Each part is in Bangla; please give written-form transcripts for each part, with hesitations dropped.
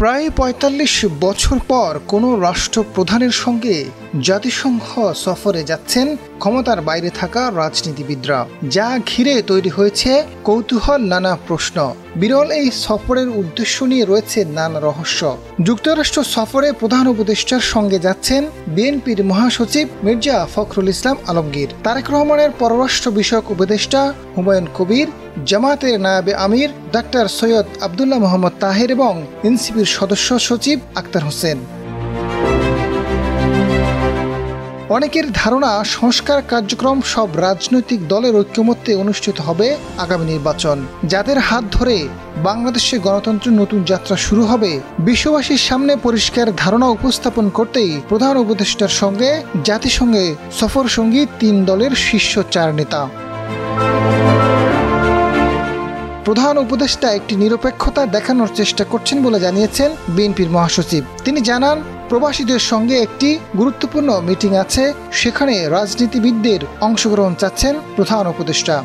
প্রায় ৪৫ বছর পর কোনো রাষ্ট্রপ্রধানের সঙ্গে জাতিসংঘ সফরে যাচ্ছেন ক্ষমতার বাইরে থাকা রাজনীতিবিদরা, যা ঘিরে তৈরি হয়েছে কৌতূহল, নানা প্রশ্ন। বিরল এই সফরের উদ্দেশ্য নিয়ে রয়েছে নানা রহস্য। যুক্তরাষ্ট্র সফরে প্রধান উপদেষ্টার সঙ্গে যাচ্ছেন বিএনপির মহাসচিব মির্জা ফখরুল ইসলাম আলমগীর, তারেক রহমানের পররাষ্ট্র বিষয়ক উপদেষ্টা হুমায়ুন কবির, জামায়াতের নায়েবে আমির ডাক্তার সৈয়দ আবদুল্লাহ মোহাম্মদ তাহের এবং এনসিপির সদস্য সচিব আক্তার হোসেন। অনেকের ধারণা, সংস্কার কার্যক্রম সব রাজনৈতিক দলের ঐক্যমত্যে অনুষ্ঠিত হবে আগামী নির্বাচন, যাদের হাত ধরে বাংলাদেশে গণতন্ত্রের নতুন যাত্রা শুরু হবে। বিশ্ববাসীর সামনে পরিষ্কার ধারণা উপস্থাপন করতেই প্রধান উপদেষ্টার সঙ্গে জাতিসংঘে সফর সঙ্গী ৩ দলের শীর্ষ ৪ নেতা। প্রধান উপদেষ্টা একটি নিরপেক্ষতা দেখানোর চেষ্টা করছেন বলে জানিয়েছেন বিএনপির মহাসচিব। তিনি জানান, প্রবাসীদের সঙ্গে একটি গুরুত্বপূর্ণ মিটিং আছে, সেখানে রাজনীতিবিদদের অংশগ্রহণ চাচ্ছেন প্রধান উপদেষ্টা।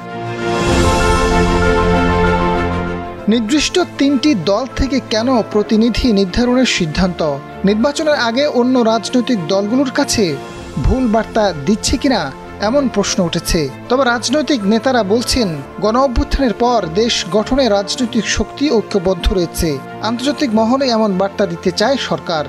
নির্দিষ্ট ৩টি দল থেকে কেন প্রতিনিধি নির্ধারণের সিদ্ধান্ত? নির্বাচনের আগে অন্য রাজনৈতিক দলগুলোর কাছে ভুল বার্তা দিচ্ছে কিনা এমন প্রশ্ন উঠেছে। তবে রাজনৈতিক নেতারা বলছেন, গণ অভ্যুত্থানের পর দেশ গঠনে রাজনৈতিক শক্তি ঐক্যবদ্ধ রয়েছে। আন্তর্জাতিক মহলে এমন বার্তা দিতে চায় সরকার।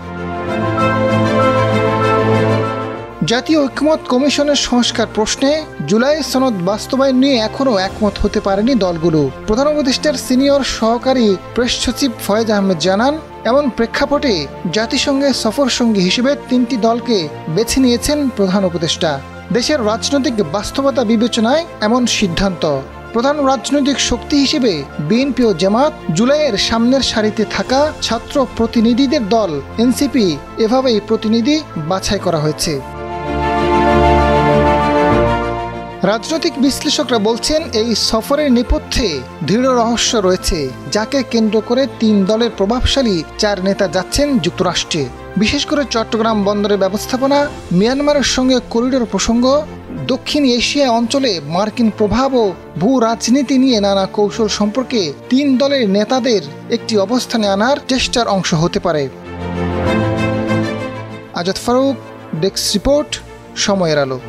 জাতীয় ঐক্যমত কমিশনের সংস্কার প্রশ্নে জুলাই সনদ বাস্তবায়ন নিয়ে এখনও একমত হতে পারেনি দলগুলো। প্রধান উপদেষ্টার সিনিয়র সহকারী প্রেস সচিব ফয়েজ আহমেদ জানান, এমন প্রেক্ষাপটে জাতিসংঘে সফর সঙ্গী হিসেবে 3টি দলকে বেছে নিয়েছেন প্রধান উপদেষ্টা। দেশের রাজনৈতিক বাস্তবতা বিবেচনায় এমন সিদ্ধান্ত। প্রধান রাজনৈতিক শক্তি হিসেবে বিএনপি ও জামাত, জুলাইয়ের সামনের সারিতে থাকা ছাত্র প্রতিনিধিদের দল এনসিপি, এভাবেই প্রতিনিধি বাছাই করা হয়েছে। রাজনৈতিক বিশ্লেষকরা বলছেন, এই সফরের নেপথ্যে দৃঢ় রহস্য রয়েছে, যাকে কেন্দ্র করে 3 দলের প্রভাবশালী 4 নেতা যাচ্ছেন যুক্তরাষ্ট্রে। বিশেষ করে চট্টগ্রাম বন্দরের ব্যবস্থাপনা, মিয়ানমারের সঙ্গে করিডোর প্রসঙ্গ, দক্ষিণ এশিয়া অঞ্চলে মার্কিন প্রভাব ও ভূ রাজনীতি নিয়ে নানা কৌশল সম্পর্কে 3 দলের নেতাদের একটি অবস্থানে আনার চেষ্টার অংশ হতে পারে। আজাদ ফারুক, ডেস্ক রিপোর্ট, সময়ের আলো।